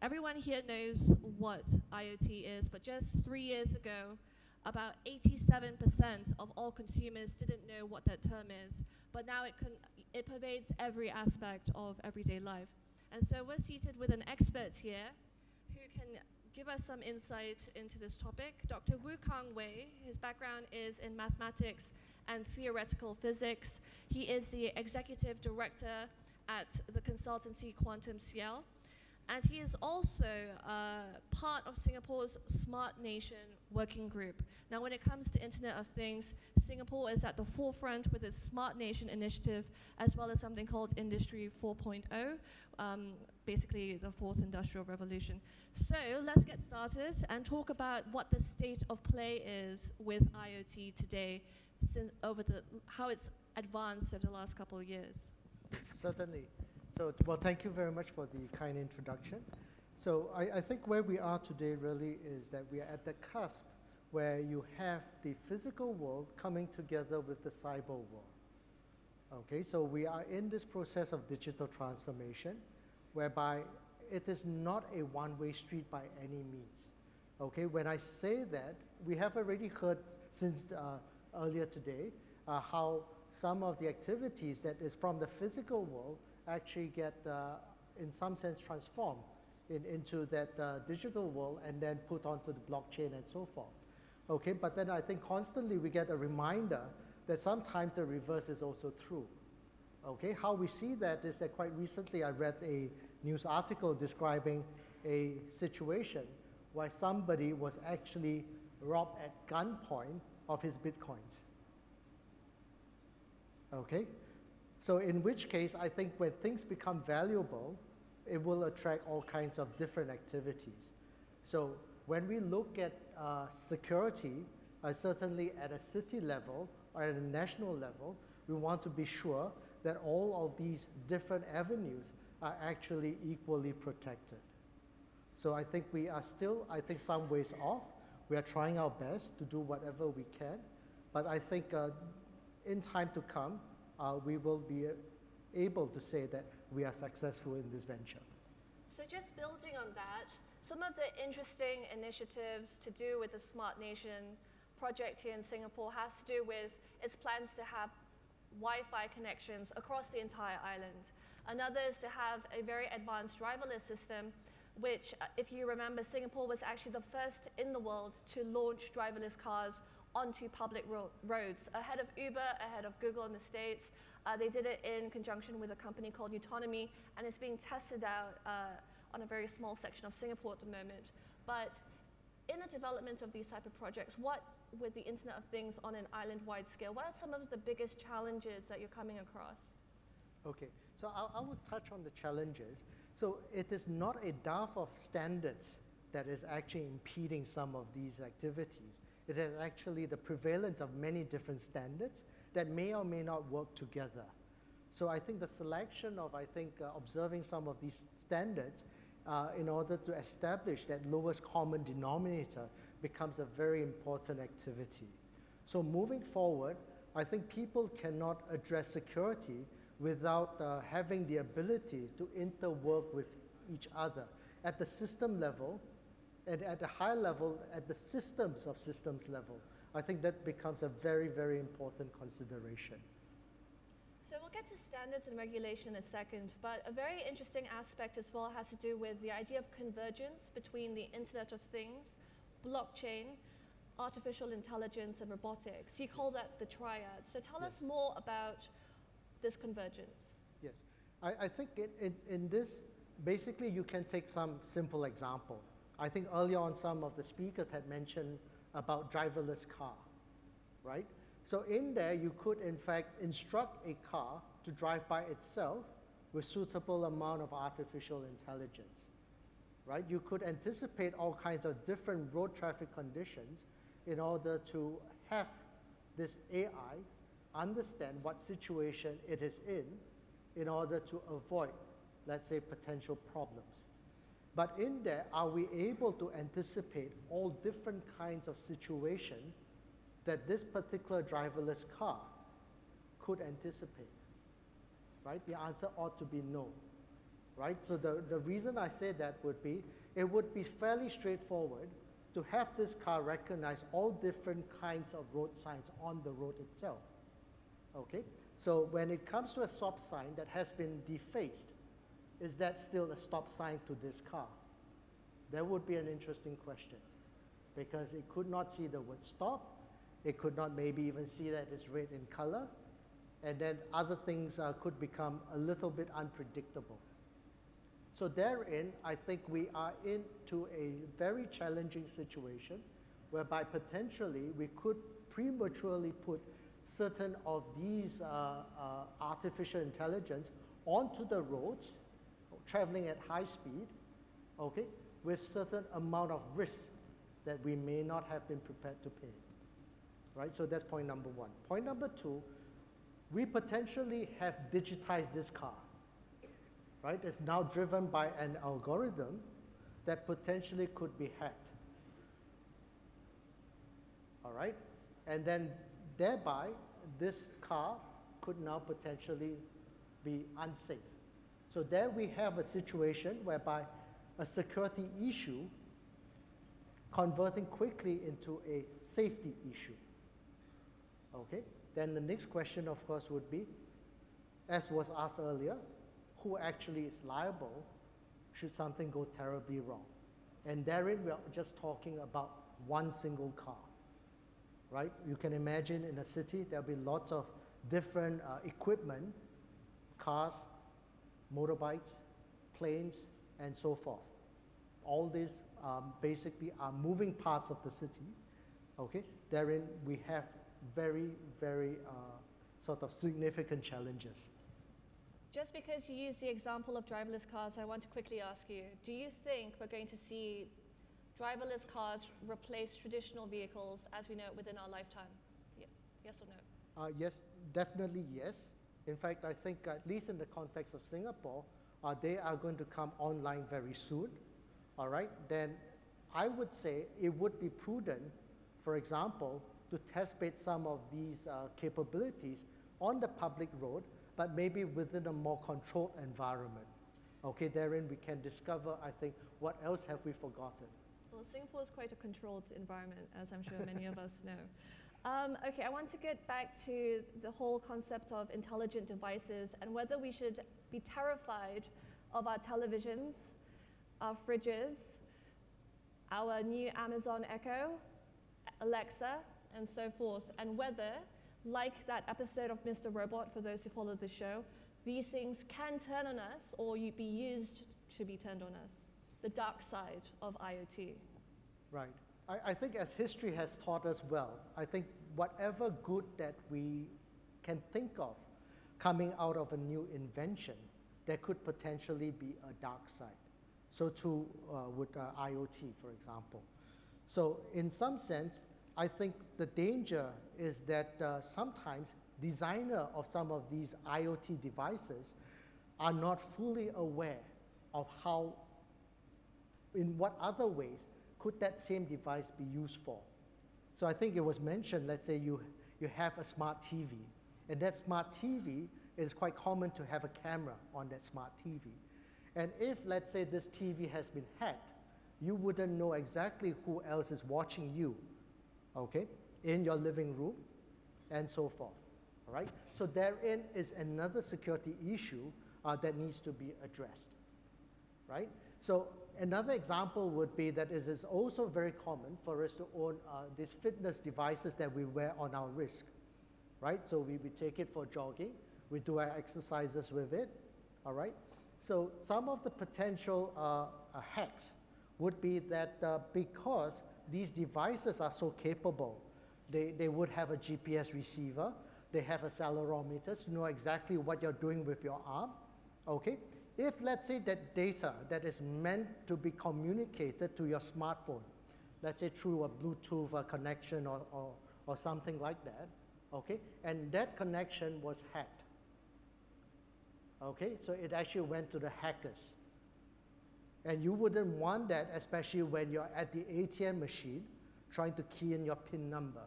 everyone here knows what IoT is, but just 3 years ago, about 87% of all consumers didn't know what that term is, but now it pervades every aspect of everyday life. And so we're seated with an expert here who can give us some insight into this topic. Dr. Kang Wei Woo, his background is in mathematics and theoretical physics. He is the executive director at the consultancy QuantumCIEL. And he is also part of Singapore's Smart Nation Working Group. Now, when it comes to Internet of Things, Singapore is at the forefront with its Smart Nation initiative, as well as something called Industry 4.0, basically the fourth industrial revolution. So let's get started and talk about what the state of play is with IoT today, since how it's advanced over the last couple of years. Certainly. So, well, thank you very much for the kind introduction. So I think where we are today really is that we are at the cusp where you have the physical world coming together with the cyber world. Okay, so we are in this process of digital transformation, whereby it is not a one-way street by any means. Okay, when I say that, we have already heard since earlier today how some of the activities that is from the physical world actually get, in some sense, transformed into that digital world and then put onto the blockchain and so forth. Okay, but then I think constantly we get a reminder that sometimes the reverse is also true. Okay, how we see that is that quite recently I read a news article describing a situation where somebody was actually robbed at gunpoint of his bitcoins. Okay? So in which case, I think when things become valuable, it will attract all kinds of different activities. So when we look at security, certainly at a city level or at a national level, we want to be sure that all of these different avenues are actually equally protected. So I think we are still, some ways off. We are trying our best to do whatever we can, but I think in time to come, we will be able to say that we are successful in this venture. So just building on that, some of the interesting initiatives to do with the Smart Nation project here in Singapore has to do with its plans to have Wi-Fi connections across the entire island. Another is to have a very advanced driverless system, which, if you remember, Singapore was actually the first in the world to launch driverless cars onto public roads, ahead of Uber, ahead of Google in the States. They did it in conjunction with a company called Autonomy, and it's being tested out on a very small section of Singapore at the moment. But in the development of these type of projects, what, with the Internet of Things on an island-wide scale, what are some of the biggest challenges that you're coming across? Okay, so I will touch on the challenges. So it is not a dearth of standards that is actually impeding some of these activities. It is actually the prevalence of many different standards that may or may not work together. So I think the selection of, observing some of these standards in order to establish that lowest common denominator becomes a very important activity. So moving forward, I think people cannot address security without having the ability to interwork with each other at the system level, and at a high level, at the systems of systems level. I think that becomes a very, very important consideration. So we'll get to standards and regulation in a second, but a very interesting aspect as well has to do with the idea of convergence between the Internet of Things, blockchain, artificial intelligence, and robotics. You call that the Triad. So tell us more about this convergence. Yes, I think in this, basically you can take some simple example. I think earlier on some of the speakers had mentioned about driverless car, right? So in there you could in fact instruct a car to drive by itself with suitable amount of artificial intelligence, right? You could anticipate all kinds of different road traffic conditions in order to have this AI understand what situation it is in order to avoid, let's say, potential problems. But in there, are we able to anticipate all different kinds of situations that this particular driverless car could anticipate, right? The answer ought to be no. right? So the reason I say that would be, it would be fairly straightforward to have this car recognize all different kinds of road signs on the road itself, okay? So when it comes to a stop sign that has been defaced, is that still a stop sign to this car? That would be an interesting question, because it could not see the word stop, it could not maybe even see that it's red in color, and then other things could become a little bit unpredictable. So therein, I think we are into a very challenging situation whereby potentially we could prematurely put certain of these artificial intelligence onto the roads, traveling at high speed, okay, with certain amount of risk that we may not have been prepared to pay, right? So that's point number one. Point number two, we potentially have digitized this car, right? It's now driven by an algorithm that potentially could be hacked, all right? And then thereby, this car could now potentially be unsafe. So there we have a situation whereby a security issue converting quickly into a safety issue, okay? Then the next question, of course, would be, as was asked earlier, who actually is liable should something go terribly wrong? And therein, we are just talking about one single car, right? You can imagine in a city, there'll be lots of different equipment, cars, motorbikes, planes, and so forth. All these basically are moving parts of the city, okay? Therein, we have very, very sort of significant challenges. Just because you use the example of driverless cars, I want to quickly ask you, do you think we're going to see driverless cars replace traditional vehicles as we know it within our lifetime? Yeah. Yes or no? Yes, definitely yes. In fact, I think at least in the context of Singapore, they are going to come online very soon, all right? Then I would say it would be prudent, for example, to test bed some of these capabilities on the public road, but maybe within a more controlled environment. Okay, therein we can discover, I think, what else have we forgotten? Well, Singapore is quite a controlled environment, as I'm sure many of us know. Okay, I want to get back to the whole concept of intelligent devices and whether we should be terrified of our televisions, our fridges, our new Amazon Echo, Alexa, and so forth, and whether, like that episode of Mr. Robot, for those who follow the show, these things can turn on us or be used to be turned on us, the dark side of IoT. Right. I think as history has taught us well, I think whatever good that we can think of coming out of a new invention, there could potentially be a dark side. So too with IoT, for example. So in some sense, I think the danger is that sometimes designer of some of these IoT devices are not fully aware of how, in what other ways could that same device be used for. So I think it was mentioned, let's say you have a smart TV, and that smart TV is quite common to have a camera on that smart TV. And if, let's say, this TV has been hacked, you wouldn't know exactly who else is watching you, okay, in your living room, and so forth, all right? So therein is another security issue that needs to be addressed, right? So another example would be that it is also very common for us to own these fitness devices that we wear on our wrist, right? So we take it for jogging, we do our exercises with it, all right? So some of the potential hacks would be that because these devices are so capable, they would have a GPS receiver, they have accelerometers to know exactly what you're doing with your arm, okay? If, let's say, that data that is meant to be communicated to your smartphone, let's say through a Bluetooth connection or something like that, okay? And that connection was hacked, okay? So it actually went to the hackers. And you wouldn't want that, especially when you're at the ATM machine trying to key in your PIN number.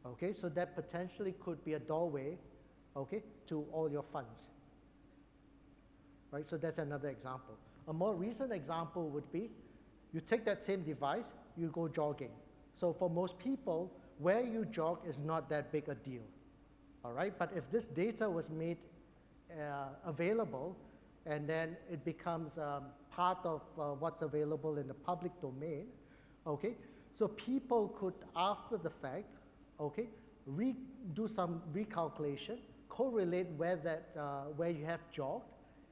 Okay, so that potentially could be a doorway, okay, to all your funds. right? So that's another example. A more recent example would be, you take that same device, you go jogging. So for most people, where you jog is not that big a deal, all right? But if this data was made available, and then it becomes part of what's available in the public domain, okay? So people could, after the fact, okay, do some recalculation, correlate where you have jogged,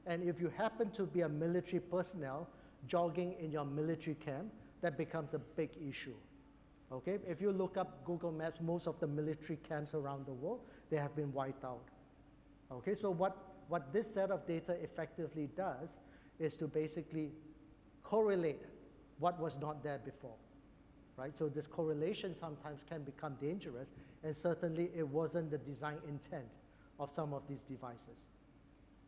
and if you happen to be a military personnel jogging in your military camp, that becomes a big issue. Okay, if you look up Google Maps, most of the military camps around the world, they have been wiped out. Okay, so what this set of data effectively does is to basically correlate what was not there before, right? So this correlation sometimes can become dangerous, and certainly it wasn't the design intent of some of these devices.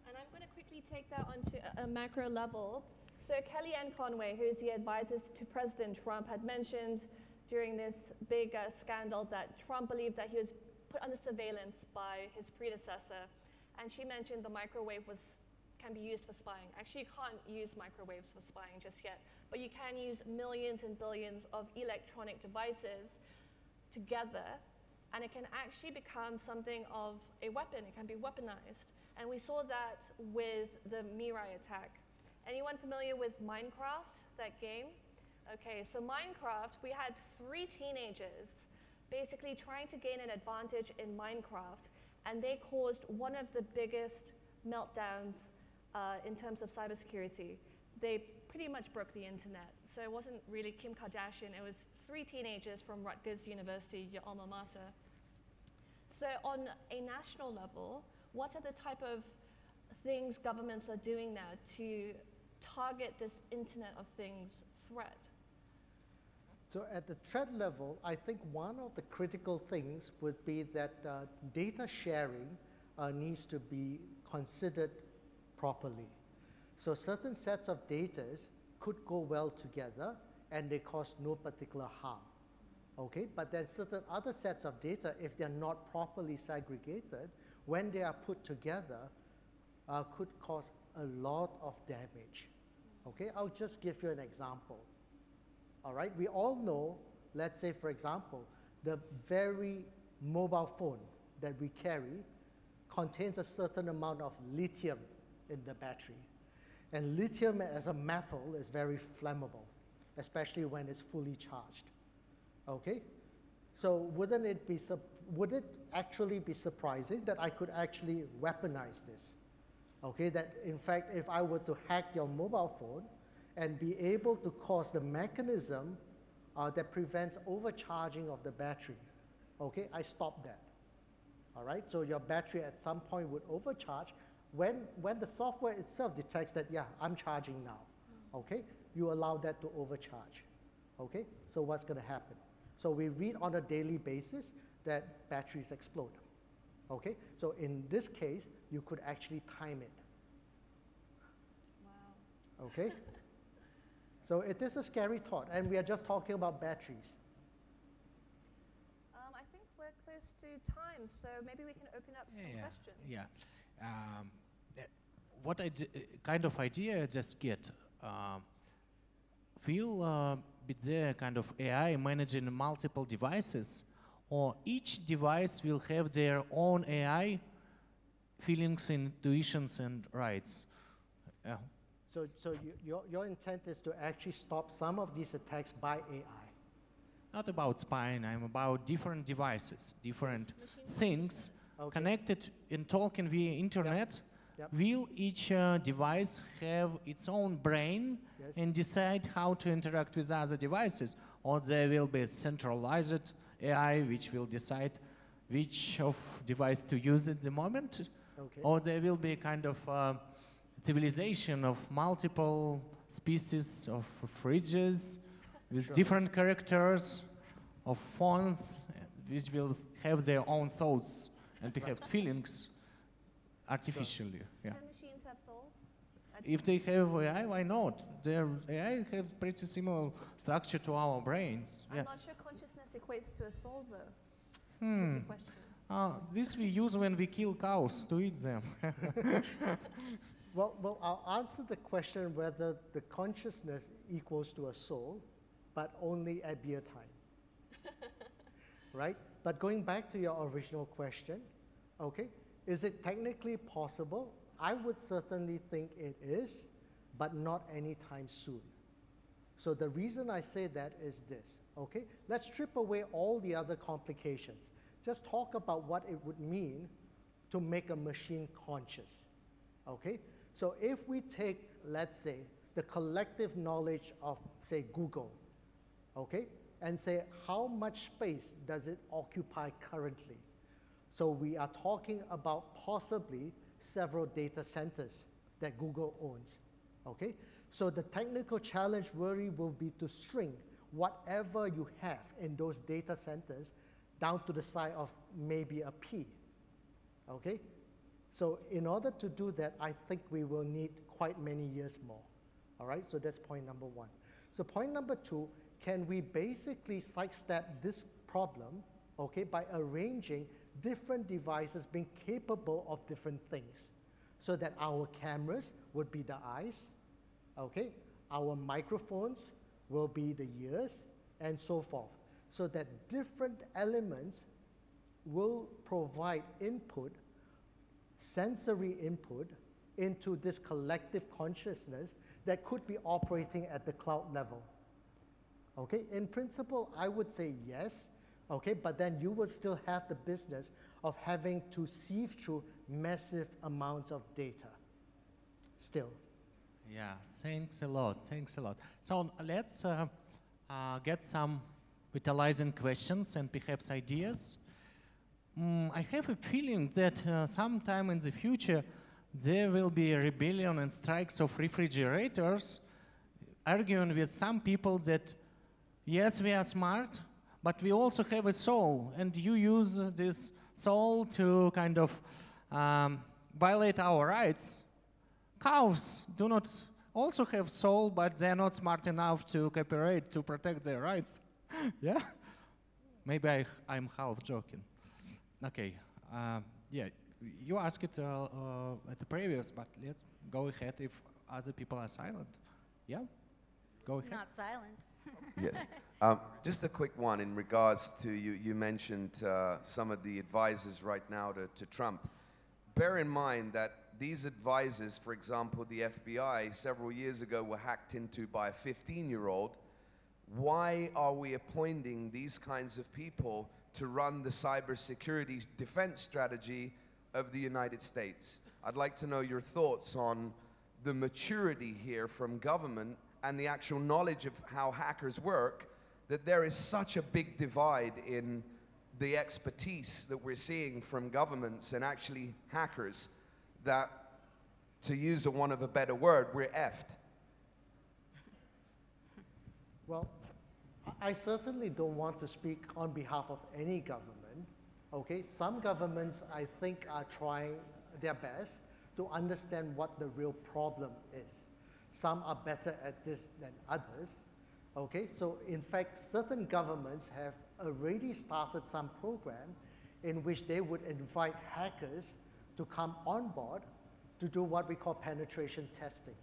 And I'm going to quickly take that onto a macro level. So Kellyanne Conway, who's the advisor to President Trump, had mentioned during this big scandal that Trump believed that he was put under surveillance by his predecessor. And she mentioned the microwave can be used for spying. Actually, you can't use microwaves for spying just yet, but you can use millions and billions of electronic devices together, and it can actually become something of a weapon. It can be weaponized. And we saw that with the Mirai attack. Anyone familiar with Minecraft, that game? Okay, so Minecraft, we had 3 teenagers basically trying to gain an advantage in Minecraft, and they caused one of the biggest meltdowns in terms of cybersecurity. They pretty much broke the internet. So it wasn't really Kim Kardashian, it was 3 teenagers from Rutgers University, your alma mater. So on a national level, what are the type of things governments are doing now to target this Internet of Things threat? So at the threat level, I think one of the critical things would be that data sharing needs to be considered properly. So certain sets of data could go well together and they cause no particular harm. Okay, but then certain other sets of data, if they're not properly segregated, when they are put together, could cause a lot of damage. Okay, I'll just give you an example. All right, we all know, let's say for example, the very mobile phone that we carry contains a certain amount of lithium in the battery. And lithium as a metal is very flammable, especially when it's fully charged. Okay, so would it actually be surprising that I could actually weaponize this? Okay, that in fact, if I were to hack your mobile phone and be able to cause the mechanism that prevents overcharging of the battery, okay, I stop that. All right, so your battery at some point would overcharge. When the software itself detects that, yeah, I'm charging now, okay, you allow that to overcharge. Okay, so what's going to happen? So we read on a daily basis that batteries explode. Okay, so in this case, you could actually time it. Wow. Okay, so it is a scary thought, and we are just talking about batteries. I think we're close to time, so maybe we can open up some questions. Yeah. What kind of idea I just get? Will be there kind of AI managing multiple devices, or each device will have their own AI feelings, intuitions, and rights? So your intent is to actually stop some of these attacks by AI? Not about spying, I'm about different devices, different things connected and talking via internet. Yep. Yep. Will each device have its own brain and decide how to interact with other devices? Or there will be a centralized AI which will decide which of device to use at the moment? Okay. Or there will be a kind of civilization of multiple species of fridges with different characters, of phones, which will have their own thoughts and perhaps feelings artificially. Yeah. Can machines have souls? If they have AI, why not? Their AI has pretty similar structure to our brains. I'm not sure consciousness equates to a soul, though. Tricky question. This we use when we kill cows to eat them. Well, I'll answer the question whether the consciousness equals to a soul, but only at beer time, right? But going back to your original question, okay, is it technically possible? I would certainly think it is, but not anytime soon. So the reason I say that is this, okay? Let's strip away all the other complications. Just talk about what it would mean to make a machine conscious, okay? So if we take, let's say, the collective knowledge of, say, Google, okay, and say how much space does it occupy currently? So we are talking about possibly several data centers that Google owns, okay? So the technical challenge really will be to shrink whatever you have in those data centers down to the size of maybe a pea, okay? So in order to do that, I think we will need quite many years more, all right? So that's point number one. So point number two, can we basically sidestep this problem, okay, by arranging different devices being capable of different things so that our cameras would be the eyes, okay, our microphones will be the ears, and so forth, so that different elements will provide input, sensory input into this collective consciousness that could be operating at the cloud level. Okay, in principle, I would say yes, okay, but then you will still have the business of having to sieve through massive amounts of data, still. Yeah, thanks a lot, thanks a lot. So let's get some vitalizing questions and perhaps ideas. I have a feeling that sometime in the future there will be a rebellion and strikes of refrigerators, arguing with some people that yes, we are smart, but we also have a soul, and you use this soul to kind of violate our rights. Cows do not also have soul, but they're not smart enough to cooperate to protect their rights. Yeah? Maybe I'm half joking. Okay, yeah, you asked it at the previous, but let's go ahead if other people are silent. Yeah? Go ahead. Not silent. Yes. Just a quick one in regards to, you mentioned some of the advisors right now to Trump. Bear in mind that these advisors, for example, the FBI, several years ago were hacked into by a 15-year-old. Why are we appointing these kinds of people to run the cybersecurity defense strategy of the United States? I'd like to know your thoughts on the maturity here from government and the actual knowledge of how hackers work, that there is such a big divide in the expertise that we're seeing from governments and actually hackers that, to use one of a better word, we're effed. Well, I certainly don't want to speak on behalf of any government, okay? Some governments, I think, are trying their best to understand what the real problem is. Some are better at this than others, okay? So in fact, certain governments have already started some program in which they would invite hackers to come on board to do what we call penetration testing,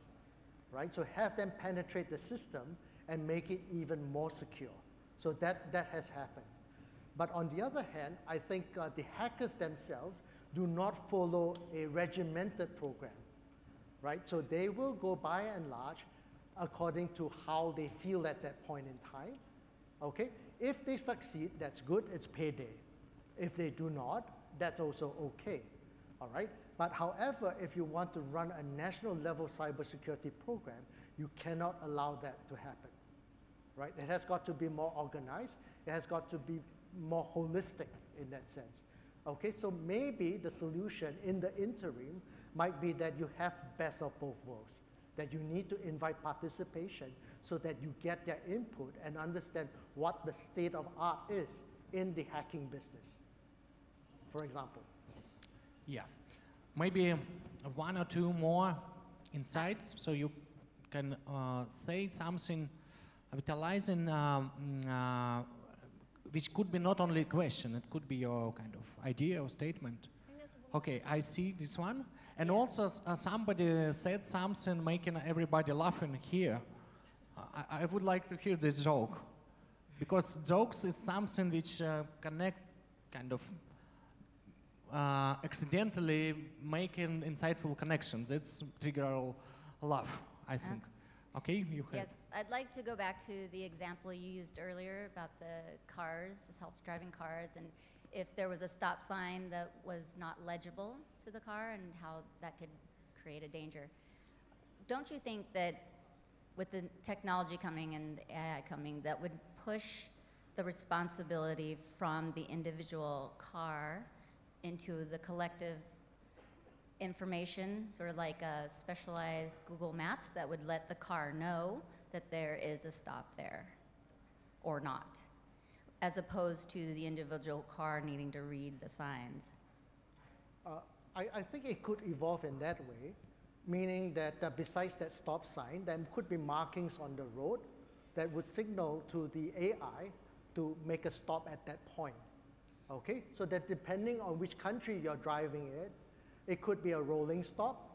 right? So have them penetrate the system and make it even more secure. So that has happened. But on the other hand, I think the hackers themselves do not follow a regimented program, right? So they will go by and large according to how they feel at that point in time, okay? If they succeed, that's good, it's payday. If they do not, that's also okay, all right? But however, if you want to run a national level cybersecurity program, you cannot allow that to happen, right? It has got to be more organized, it has got to be more holistic in that sense. Okay, so maybe the solution in the interim might be that you have best of both worlds, that you need to invite participation so that you get their input and understand what the state of art is in the hacking business, for example. Yeah, maybe one or two more insights so you can say something vitalizing, which could be not only a question, it could be your kind of idea or statement. Okay, I see this one. And also somebody said something making everybody laughing here. I would like to hear this joke. Because jokes is something which connect kind of accidentally making insightful connections. That's trigger laugh, I think. Okay, you have. Yes, I'd like to go back to the example you used earlier about the cars, the self-driving cars, and if there was a stop sign that was not legible to the car and how that could create a danger. Don't you think that with the technology coming and the AI coming, that would push the responsibility from the individual car into the collective information, sort of like a specialized Google Maps that would let the car know that there is a stop there or not, as opposed to the individual car needing to read the signs? I think it could evolve in that way, meaning that besides that stop sign, there could be markings on the road that would signal to the AI to make a stop at that point. Okay, so that depending on which country you're driving in, it could be a rolling stop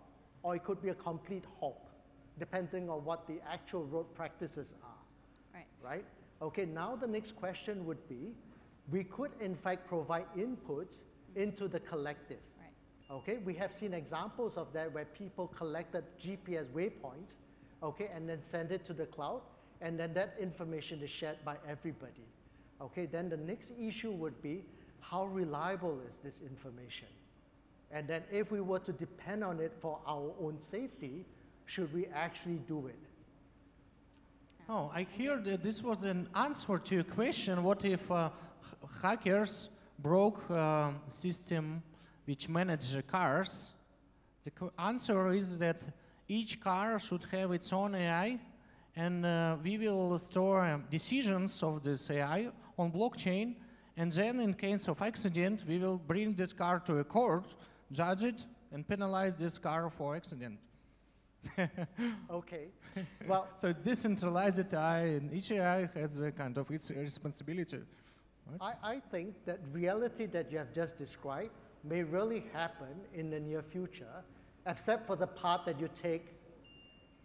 or it could be a complete halt, depending on what the actual road practices are. Right. Right? Okay, now the next question would be, we could in fact provide inputs into the collective. Right. Okay, we have seen examples of that where people collected GPS waypoints, okay, and then send it to the cloud, and then that information is shared by everybody. Okay, then the next issue would be, how reliable is this information? And then if we were to depend on it for our own safety, should we actually do it? Oh, I hear that this was an answer to a question. What if hackers broke system which manage cars? The answer is that each car should have its own AI, and we will store decisions of this AI on blockchain, and then in case of accident, we will bring this car to a court, judge it, and penalize this car for accident. Okay, well, So decentralized AI, and each AI has a kind of its responsibility. Right? I think that reality that you have just described may really happen in the near future, except for the part that you take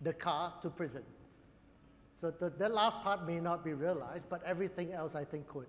the car to prison. So the last part may not be realized, but everything else I think could.